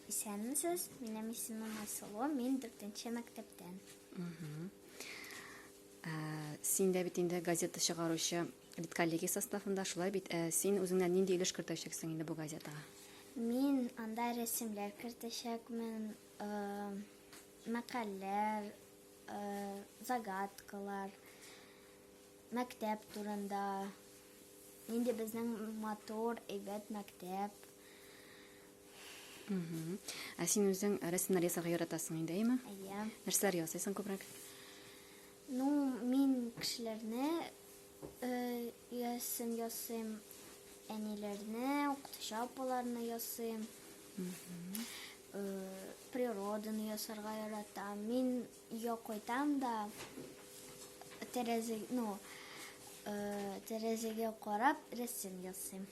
исәнмесез? Минем исемем Айсылу, мин 4-нче мәктәптән. Син дә бит инде газета чыгаручы редколлегия составында, шулай бит. Син үзеңнән нинди өлеш кертәчәксең инде бу газетага? Мин анда рәсемләр кертәчәкмен, мәкаләләр, загадкалар, мәктәп турында. Инде безнең матур, әйбәт мәктәп. Син үзең рәсемнәр ясарга яратасың инде, әйме? Әйе. Нәрсәләр ясыйсың күбрәк? Ну, мин кешеләрне ясыйм, әниләрне, укытучы апаларны ясыйм. Природаны ясарга яратам. Мин кайтам да тәрәзәгә карап рәсем ясыйм.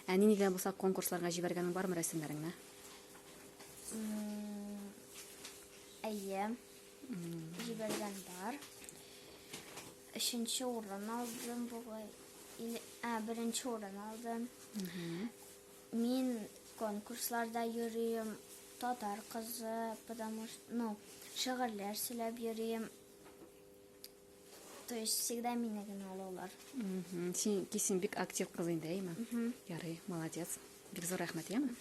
Нинди булса конкурсларга җибәргәнең бармы рәсемнәреңне? Әйе, җибәргән бар. 3-нче урын алдым бугай. 1-нче урын алдым. Мин конкурсларда йөрим, татар кызы, потому что, шигырьләр сөйләп йөрим. То есть всегда мине генә алалар. Син бик актив кыз инде, әйме? Ярый, молодец. Бик зур рәхмәт, яме?